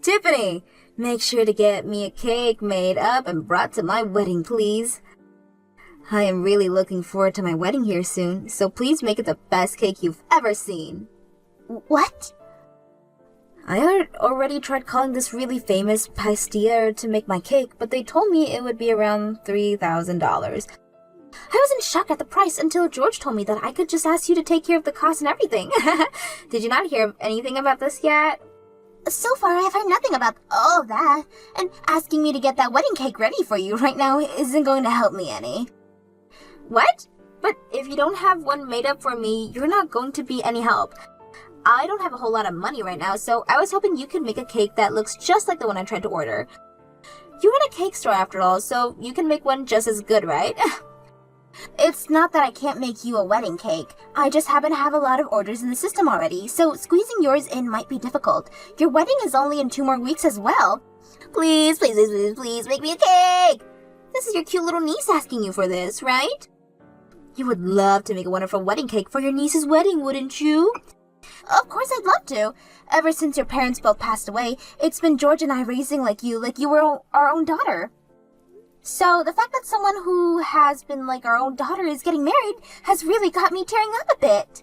Tiffany, make sure to get me a cake made up and brought to my wedding, please. I am really looking forward to my wedding here soon, so please make it the best cake you've ever seen. What? I had already tried calling this really famous pastier to make my cake, but they told me it would be around $3,000. I was in shock at the price until George told me that I could just ask you to take care of the cost and everything. Did you not hear anything about this yet? So far, I've heard nothing about all of that, and asking me to get that wedding cake ready for you right now isn't going to help me any. What? But if you don't have one made up for me, you're not going to be any help. I don't have a whole lot of money right now, so I was hoping you could make a cake that looks just like the one I tried to order. You run a cake store after all, so you can make one just as good, right? It's not that I can't make you a wedding cake. I just happen to have a lot of orders in the system already, so squeezing yours in might be difficult. Your wedding is only in 2 more weeks as well. Please, please, please, please, please make me a cake! This is your cute little niece asking you for this, right? You would love to make a wonderful wedding cake for your niece's wedding, wouldn't you? Of course I'd love to. Ever since your parents both passed away, it's been George and I raising like you were our own daughter. So the fact that someone who has been like our own daughter is getting married has really got me tearing up a bit.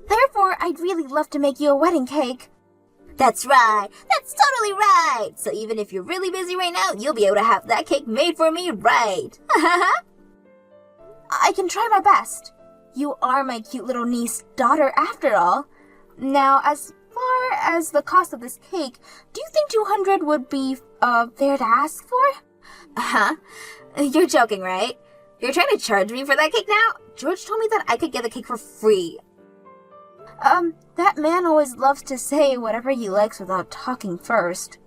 Therefore, I'd really love to make you a wedding cake. That's right. That's totally right. So even if you're really busy right now, you'll be able to have that cake made for me, right? I can try my best. You are my cute little niece daughter after all. Now, as far as the cost of this cake, do you think $200 would be fair to ask for? You're joking, right? You're trying to charge me for that cake now? George told me that I could get the cake for free. That man always loves to say whatever he likes without talking first.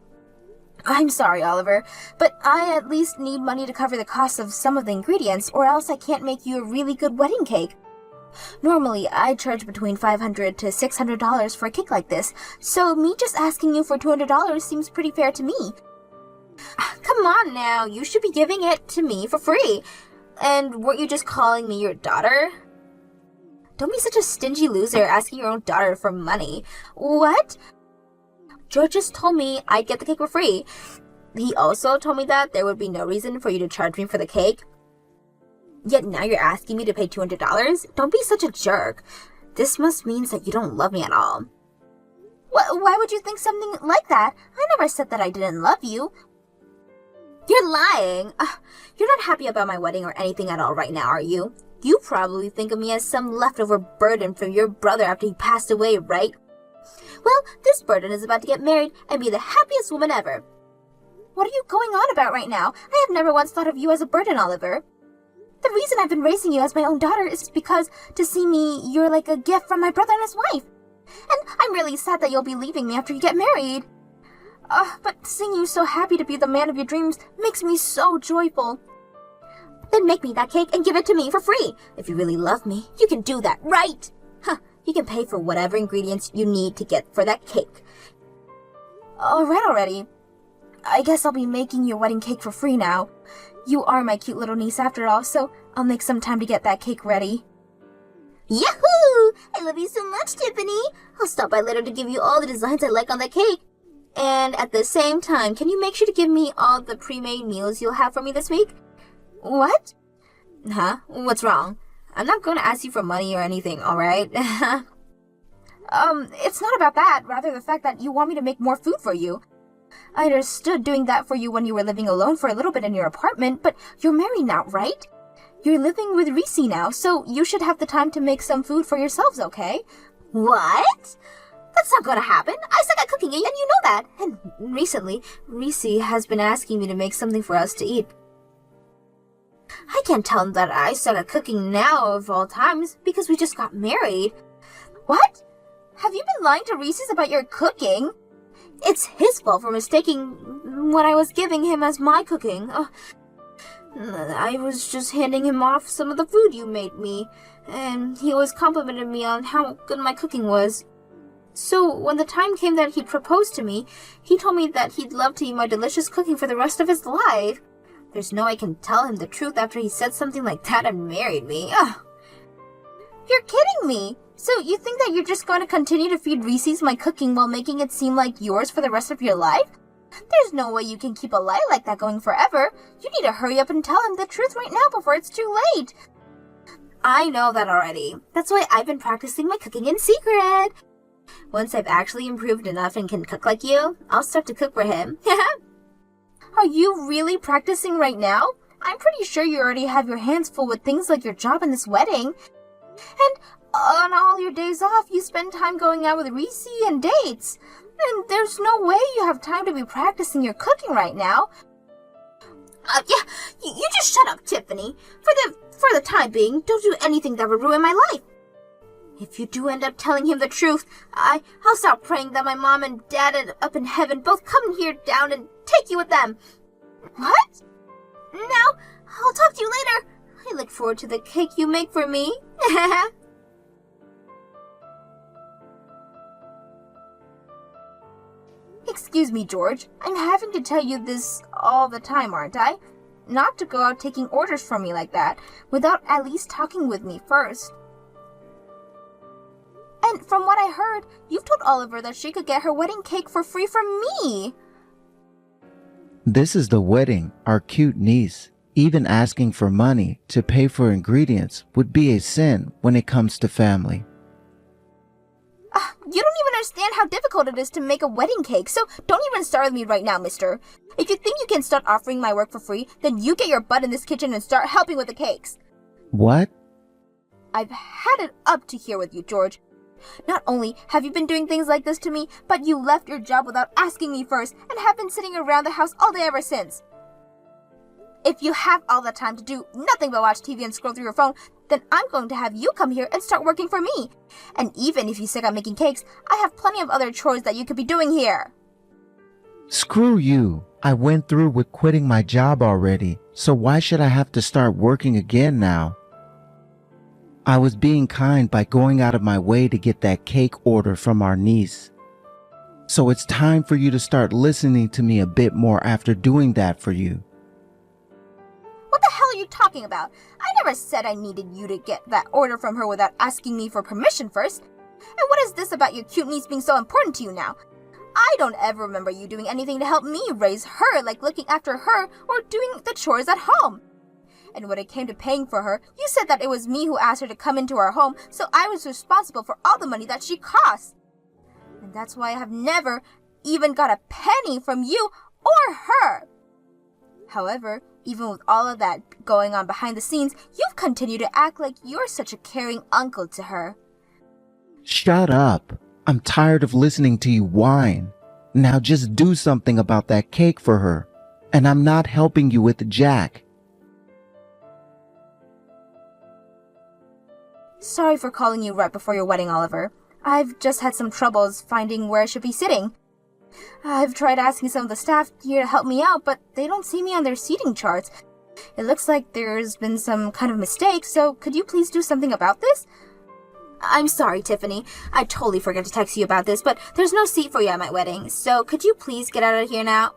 I'm sorry, Oliver, but I at least need money to cover the cost of some of the ingredients, or else I can't make you a really good wedding cake. Normally, I charge between $500 to $600 for a cake like this, so me just asking you for $200 seems pretty fair to me. Come on now, you should be giving it to me for free. And weren't you just calling me your daughter? Don't be such a stingy loser asking your own daughter for money. What? George just told me I'd get the cake for free. He also told me that there would be no reason for you to charge me for the cake. Yet now you're asking me to pay $200? Don't be such a jerk. This must mean that you don't love me at all. Why would you think something like that? I never said that I didn't love you. You're lying. You're not happy about my wedding or anything at all right now, are you? You probably think of me as some leftover burden from your brother after he passed away, right? Well, this burden is about to get married and be the happiest woman ever. What are you going on about right now? I have never once thought of you as a burden, Oliver. The reason I've been raising you as my own daughter is because to see me, you're like a gift from my brother and his wife. And I'm really sad that you'll be leaving me after you get married. But seeing you so happy to be the man of your dreams makes me so joyful. Then make me that cake and give it to me for free. If you really love me, you can do that, right? You can pay for whatever ingredients you need to get for that cake. Alright already. I guess I'll be making your wedding cake for free now. You are my cute little niece after all, so I'll make some time to get that cake ready. Yahoo! I love you so much, Tiffany. I'll stop by later to give you all the designs I like on the cake. And at the same time, can you make sure to give me all the pre-made meals you'll have for me this week? What? What's wrong? I'm not going to ask you for money or anything, alright? It's not about that. Rather the fact that you want me to make more food for you. I understood doing that for you when you were living alone for a little bit in your apartment, but you're married now, right? You're living with Reese now, so you should have the time to make some food for yourselves, okay? What? That's not gonna happen. I suck at cooking and you know that. And recently, Reese has been asking me to make something for us to eat. I can't tell him that I suck at cooking now of all times because we just got married. What? Have you been lying to Reese's about your cooking? It's his fault for mistaking what I was giving him as my cooking. I was just handing him off some of the food you made me, and he always complimented me on how good my cooking was. So when the time came that he proposed to me, he told me that he'd love to eat my delicious cooking for the rest of his life. There's no way I can tell him the truth after he said something like that and married me. You're kidding me! So you think that you're just going to continue to feed Reese's my cooking while making it seem like yours for the rest of your life? There's no way you can keep a lie like that going forever. You need to hurry up and tell him the truth right now before it's too late. I know that already. That's why I've been practicing my cooking in secret. Once I've actually improved enough and can cook like you, I'll start to cook for him. Are you really practicing right now? I'm pretty sure you already have your hands full with things like your job and this wedding. And on all your days off, you spend time going out with Reese and dates. And there's no way you have time to be practicing your cooking right now. You just shut up, Tiffany. For the time being, don't do anything that would ruin my life. If you do end up telling him the truth, I'll start praying that my mom and dad up in heaven both come here down and take you with them. What? Now, I'll talk to you later. I look forward to the cake you make for me. Excuse me, George. I'm having to tell you this all the time, aren't I? Not to go out taking orders from me like that, without at least talking with me first. And from what I heard, you've told Oliver that she could get her wedding cake for free from me. This is the wedding, our cute niece. Even asking for money to pay for ingredients would be a sin when it comes to family. You don't even understand how difficult it is to make a wedding cake, so don't even start with me right now, mister. If you think you can start offering my work for free, then you get your butt in this kitchen and start helping with the cakes. What? I've had it up to here with you, George. Not only have you been doing things like this to me, but you left your job without asking me first and have been sitting around the house all day ever since. If you have all the time to do nothing but watch TV and scroll through your phone, then I'm going to have you come here and start working for me. And even if you stick on making cakes, I have plenty of other chores that you could be doing here. Screw you. I went through with quitting my job already, so why should I have to start working again now? I was being kind by going out of my way to get that cake order from our niece. So it's time for you to start listening to me a bit more after doing that for you. What the hell are you talking about? I never said I needed you to get that order from her without asking me for permission first. And what is this about your cute niece being so important to you now? I don't ever remember you doing anything to help me raise her, like looking after her or doing the chores at home. And when it came to paying for her, you said that it was me who asked her to come into our home, so I was responsible for all the money that she cost. And that's why I have never even got a penny from you or her. However, even with all of that going on behind the scenes, you've continued to act like you're such a caring uncle to her. Shut up. I'm tired of listening to you whine. Now just do something about that cake for her. And I'm not helping you with Jack. Sorry for calling you right before your wedding, Oliver. I've just had some troubles finding where I should be sitting. I've tried asking some of the staff here to help me out, but they don't see me on their seating charts. It looks like there's been some kind of mistake, so could you please do something about this? I'm sorry, Tiffany. I totally forgot to text you about this, but there's no seat for you at my wedding, so could you please get out of here now?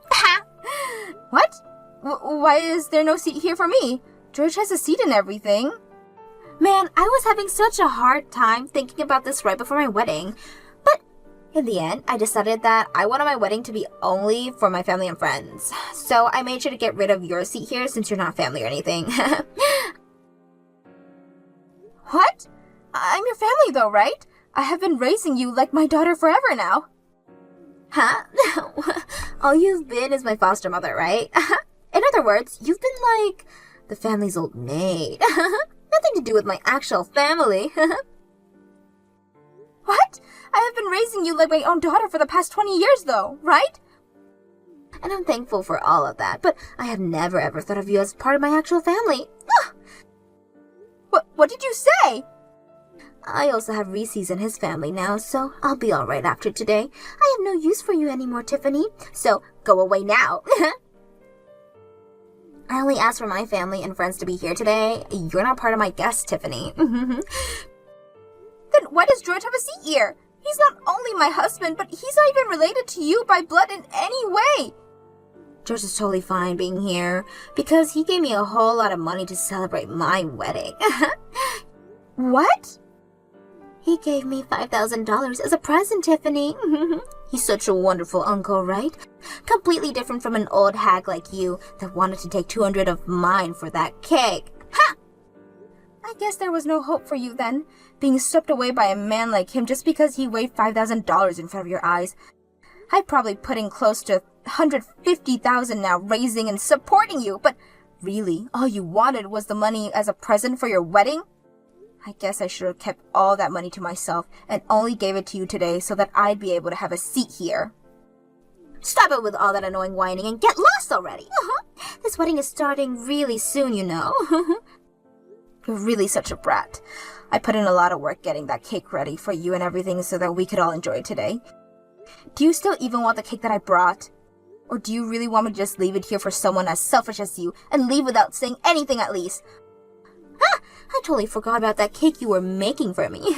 What? Why is there no seat here for me? George has a seat and everything. Man, I was having such a hard time thinking about this right before my wedding. But in the end, I decided that I wanted my wedding to be only for my family and friends. So I made sure to get rid of your seat here since you're not family or anything. What? I'm your family though, right? I have been raising you like my daughter forever now. Huh? All you've been is my foster mother, right? In other words, you've been like the family's old maid. Nothing to do with my actual family. What? I have been raising you like my own daughter for the past 20 years though, right? And I'm thankful for all of that, but I have never ever thought of you as part of my actual family. What did you say? I also have Reese's and his family now, so I'll be alright after today. I have no use for you anymore, Tiffany, so go away now. I only asked for my family and friends to be here today. You're not part of my guests, Tiffany. Then why does George have a seat here? He's not only my husband, but he's not even related to you by blood in any way. George is totally fine being here because he gave me a whole lot of money to celebrate my wedding. What? He gave me $5,000 as a present, Tiffany. He's such a wonderful uncle, right? Completely different from an old hag like you that wanted to take 200 of mine for that cake. Ha! I guess there was no hope for you then, being swept away by a man like him just because he waved $5,000 in front of your eyes. I'd probably put in close to $150,000 now, raising and supporting you, but really, all you wanted was the money as a present for your wedding? I guess I should have kept all that money to myself and only gave it to you today so that I'd be able to have a seat here. Stop it with all that annoying whining and get lost already. This wedding is starting really soon, you know. You're really such a brat. I put in a lot of work getting that cake ready for you and everything so that we could all enjoy it today. Do you still even want the cake that I brought? Or do you really want me to just leave it here for someone as selfish as you and leave without saying anything at least? I totally forgot about that cake you were making for me.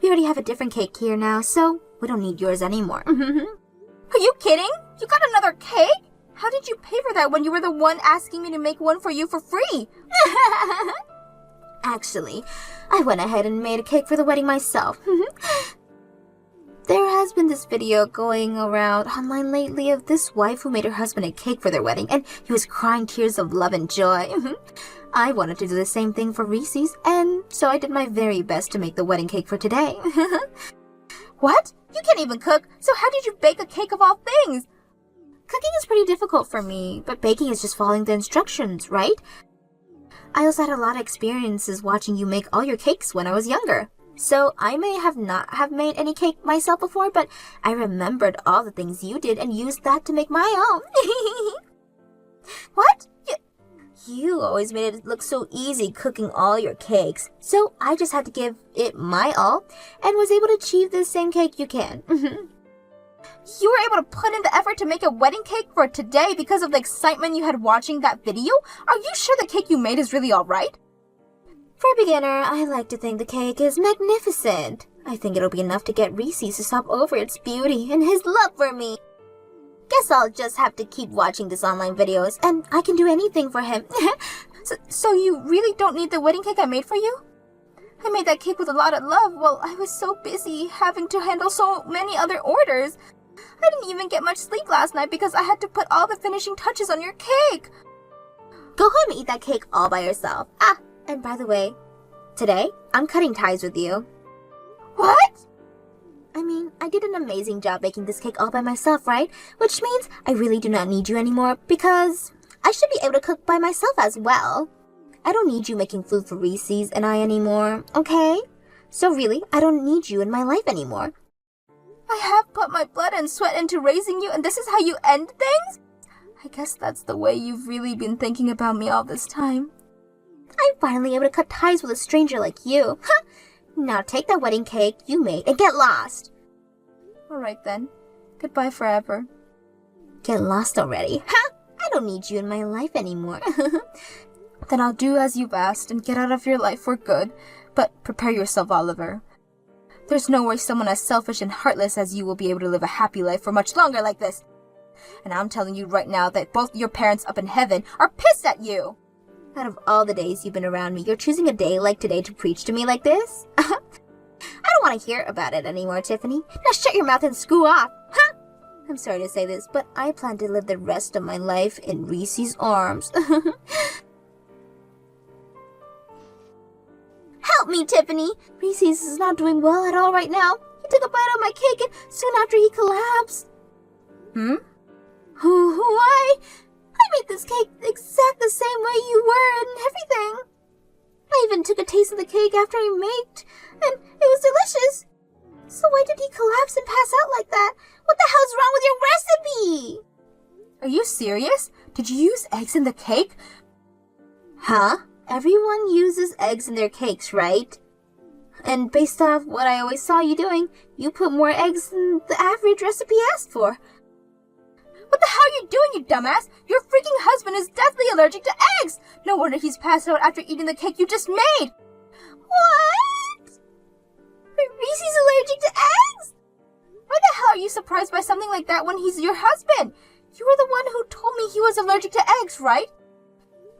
We already have a different cake here now, so we don't need yours anymore. Are you kidding? You got another cake? How did you pay for that when you were the one asking me to make one for you for free? Actually, I went ahead and made a cake for the wedding myself. There has been this video going around online lately of this wife who made her husband a cake for their wedding, and he was crying tears of love and joy. I wanted to do the same thing for Reese's, and so I did my very best to make the wedding cake for today. What? You can't even cook, so how did you bake a cake of all things? Cooking is pretty difficult for me, but baking is just following the instructions, right? I also had a lot of experiences watching you make all your cakes when I was younger. So I may have not have made any cake myself before, but I remembered all the things you did and used that to make my own. What? You always made it look so easy cooking all your cakes, so I just had to give it my all and was able to achieve the same cake you can. You were able to put in the effort to make a wedding cake for today because of the excitement you had watching that video? Are you sure the cake you made is really alright? For a beginner, I like to think the cake is magnificent. I think it'll be enough to get Reese's to stop over its beauty and his love for me. Guess I'll just have to keep watching these online videos, and I can do anything for him. So you really don't need the wedding cake I made for you? I made that cake with a lot of love while I was so busy having to handle so many other orders. I didn't even get much sleep last night because I had to put all the finishing touches on your cake. Go home and eat that cake all by yourself. Ah, and by the way, today, I'm cutting ties with you. What? I mean, I did an amazing job making this cake all by myself, right? Which means I really do not need you anymore because I should be able to cook by myself as well. I don't need you making food for Reese's and I anymore, okay? So really, I don't need you in my life anymore. I have put my blood and sweat into raising you, and this is how you end things? I guess that's the way you've really been thinking about me all this time. I'm finally able to cut ties with a stranger like you. Now take that wedding cake you made and get lost. Alright then. Goodbye forever. Get lost already. I don't need you in my life anymore. Then I'll do as you've asked and get out of your life for good. But prepare yourself, Oliver. There's no way someone as selfish and heartless as you will be able to live a happy life for much longer like this. And I'm telling you right now that both your parents up in heaven are pissed at you. Out of all the days you've been around me, you're choosing a day like today to preach to me like this? I don't want to hear about it anymore, Tiffany. Now shut your mouth and screw off. I'm sorry to say this, but I plan to live the rest of my life in Reese's arms. Help me, Tiffany! Reese's is not doing well at all right now. He took a bite of my cake and soon after he collapsed. Why? I made this cake exact the same way you were and everything. I even took a taste of the cake after I made, and it was delicious. So why did he collapse and pass out like that? What the hell's wrong with your recipe? Are you serious? Did you use eggs in the cake? Huh? Everyone uses eggs in their cakes, right? And based off what I always saw you doing, you put more eggs than the average recipe asked for. What the hell are you doing, you dumbass? Your freaking husband is deathly allergic to eggs! No wonder he's passed out after eating the cake you just made! What? Reese's allergic to eggs? Why the hell are you surprised by something like that when he's your husband? You were the one who told me he was allergic to eggs, right?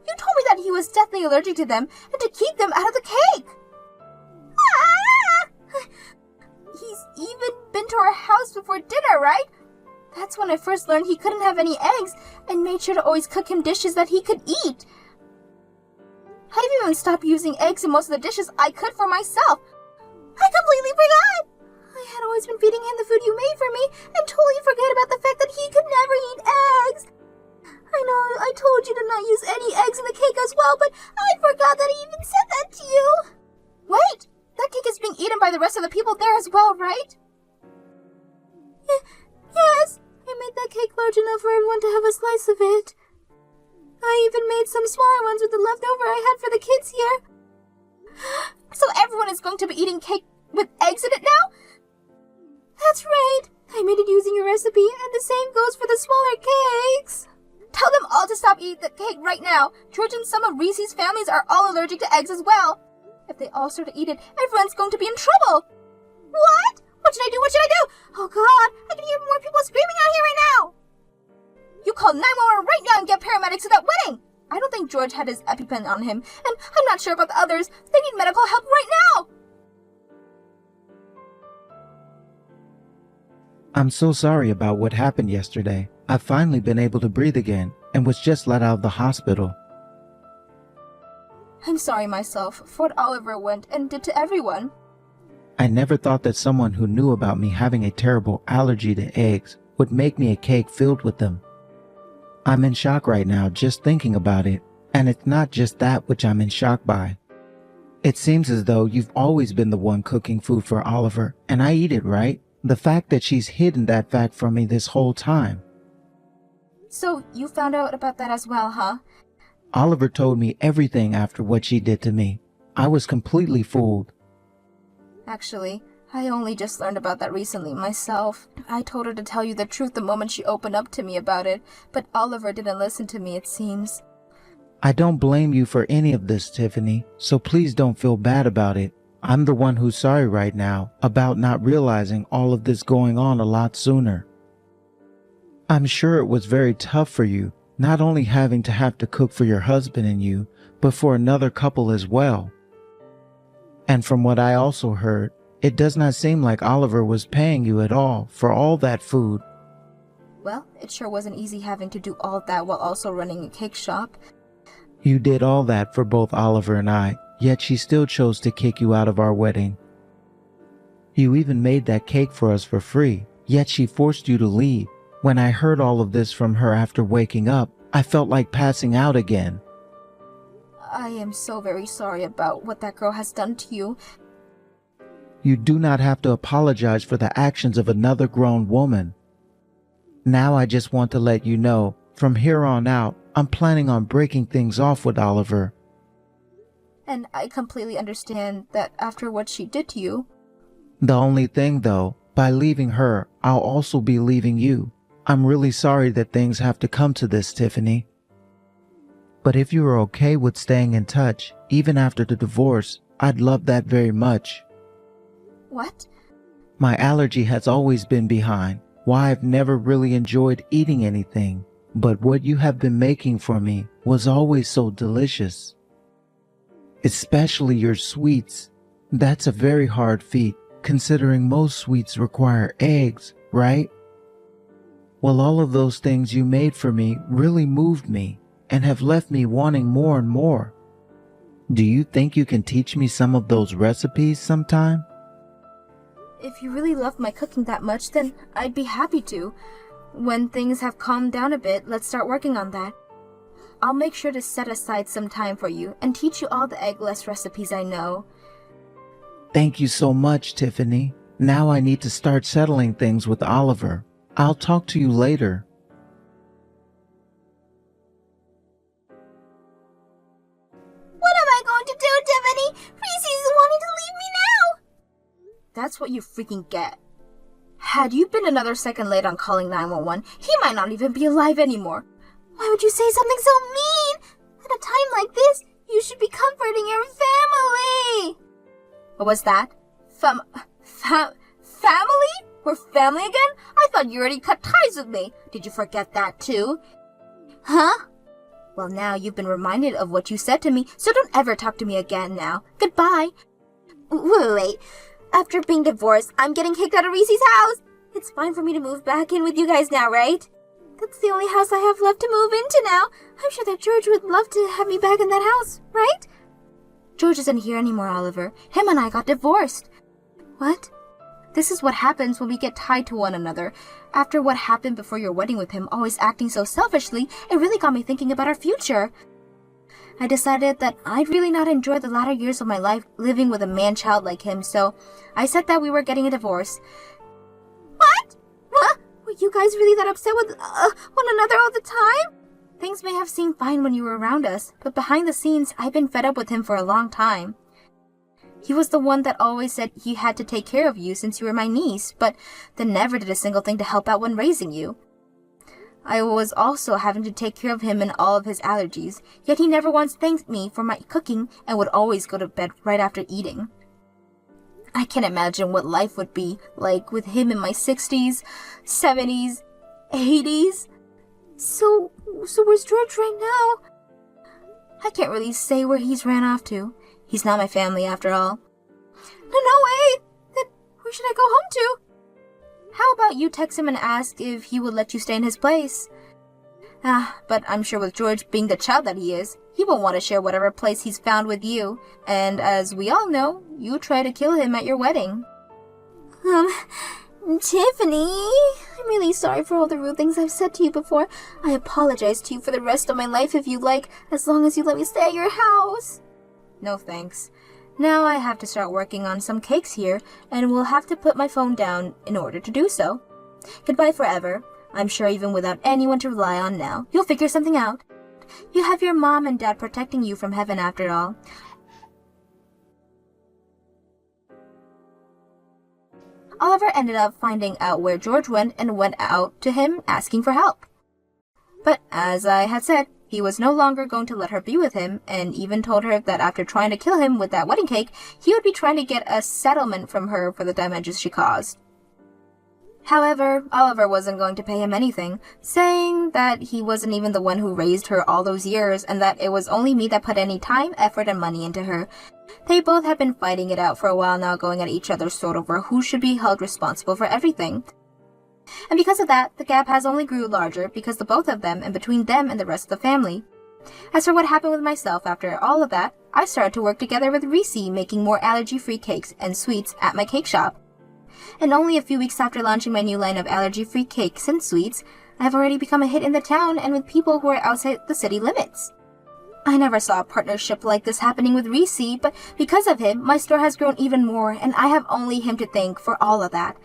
You told me that he was deathly allergic to them and to keep them out of the cake! He's even been to our house before dinner, right? That's when I first learned he couldn't have any eggs and made sure to always cook him dishes that he could eat. I've even stopped using eggs in most of the dishes I could for myself. I completely forgot! I had always been feeding him the food you made for me and totally forget about the fact that he could never eat eggs. I know I told you to not use any eggs in the cake as well, but I forgot that I even said that to you. Wait! That cake is being eaten by the rest of the people there as well, right? Yes, I made that cake large enough for everyone to have a slice of it. I even made some smaller ones with the leftover I had for the kids here. So everyone is going to be eating cake with eggs in it now? That's right. I made it using your recipe, and the same goes for the smaller cakes. Tell them all to stop eating the cake right now. George and some of Reese's families are all allergic to eggs as well. If they all start to eat it, everyone's going to be in trouble. What? What should I do? What should I do? Oh God, I can hear more people screaming out here right now. You call 911 right now and get paramedics to that wedding. I don't think George had his EpiPen on him, and I'm not sure about the others. They need medical help right now. I'm so sorry about what happened yesterday. I've finally been able to breathe again and was just let out of the hospital. I'm sorry myself for what Oliver went and did to everyone. I never thought that someone who knew about me having a terrible allergy to eggs would make me a cake filled with them. I'm in shock right now just thinking about it, and it's not just that which I'm in shock by. It seems as though you've always been the one cooking food for Oliver, and I eat it, right? The fact that she's hidden that fact from me this whole time. So you found out about that as well, huh? Oliver told me everything after what she did to me. I was completely fooled. Actually, I only just learned about that recently myself. I told her to tell you the truth the moment she opened up to me about it, but Oliver didn't listen to me, it seems. I don't blame you for any of this, Tiffany, so please don't feel bad about it. I'm the one who's sorry right now about not realizing all of this going on a lot sooner. I'm sure it was very tough for you, not only having to have to cook for your husband and you, but for another couple as well. And from what I also heard, it does not seem like Oliver was paying you at all for all that food. Well, it sure wasn't easy having to do all that while also running a cake shop. You did all that for both Oliver and I, yet she still chose to kick you out of our wedding. You even made that cake for us for free, yet she forced you to leave. When I heard all of this from her after waking up, I felt like passing out again. I am so very sorry about what that girl has done to you. You do not have to apologize for the actions of another grown woman. Now I just want to let you know, from here on out, I'm planning on breaking things off with Oliver. And I completely understand that after what she did to you. The only thing though, by leaving her, I'll also be leaving you. I'm really sorry that things have to come to this, Tiffany. But if you are okay with staying in touch, even after the divorce, I'd love that very much. What? My allergy has always been behind why I've never really enjoyed eating anything, but what you have been making for me was always so delicious. Especially your sweets. That's a very hard feat, considering most sweets require eggs, right? Well, all of those things you made for me really moved me and have left me wanting more and more. Do you think you can teach me some of those recipes sometime? If you really love my cooking that much, then I'd be happy to. When things have calmed down a bit, let's start working on that. I'll make sure to set aside some time for you and teach you all the eggless recipes I know. Thank you so much, Tiffany. Now I need to start settling things with Oliver. I'll talk to you later. What am I going to do, Tiffany? Reese's wanting to leave me now. That's what you freaking get. Had you been another second late on calling 911, he might not even be alive anymore. Why would you say something so mean? At a time like this, you should be comforting your family. What was that? Family? We're family again? I thought you already cut ties with me. Did you forget that too? Huh? Well, now you've been reminded of what you said to me, so don't ever talk to me again now. Goodbye. Wait. After being divorced, I'm getting kicked out of Reese's house. It's fine for me to move back in with you guys now, right? That's the only house I have left to move into now. I'm sure that George would love to have me back in that house, right? George isn't here anymore, Oliver. Him and I got divorced. What? This is what happens when we get tied to one another. After what happened before your wedding with him always acting so selfishly, it really got me thinking about our future. I decided that I'd really not enjoy the latter years of my life living with a man-child like him, so I said that we were getting a divorce. What? What? Were you guys really that upset with one another all the time? Things may have seemed fine when you were around us, but behind the scenes, I've been fed up with him for a long time. He was the one that always said he had to take care of you since you were my niece, but then never did a single thing to help out when raising you. I was also having to take care of him and all of his allergies, yet he never once thanked me for my cooking and would always go to bed right after eating. I can't imagine what life would be like with him in my 60s, 70s, 80s. So where's George right now? I can't really say where he's ran off to. He's not my family after all. No way! Then where should I go home to? How about you text him and ask if he would let you stay in his place? But I'm sure with George being the child that he is, he won't want to share whatever place he's found with you. And as we all know, you tried to kill him at your wedding. Tiffany, I'm really sorry for all the rude things I've said to you before. I apologize to you for the rest of my life if you like, as long as you let me stay at your house. No thanks. Now I have to start working on some cakes here, and will have to put my phone down in order to do so. Goodbye forever. I'm sure even without anyone to rely on now, you'll figure something out. You have your mom and dad protecting you from heaven after all. Oliver ended up finding out where George went and went out to him asking for help. But as I had said, he was no longer going to let her be with him, and even told her that after trying to kill him with that wedding cake, he would be trying to get a settlement from her for the damages she caused. However, Oliver wasn't going to pay him anything, saying that he wasn't even the one who raised her all those years, and that it was only me that put any time, effort, and money into her. They both had been fighting it out for a while now, going at each other's throat over who should be held responsible for everything. And because of that, the gap has only grew larger because the both of them and between them and the rest of the family. As for what happened with myself after all of that, I started to work together with Reese, making more allergy-free cakes and sweets at my cake shop. And only a few weeks after launching my new line of allergy-free cakes and sweets, I have already become a hit in the town and with people who are outside the city limits. I never saw a partnership like this happening with Reese, but because of him, my store has grown even more, and I have only him to thank for all of that.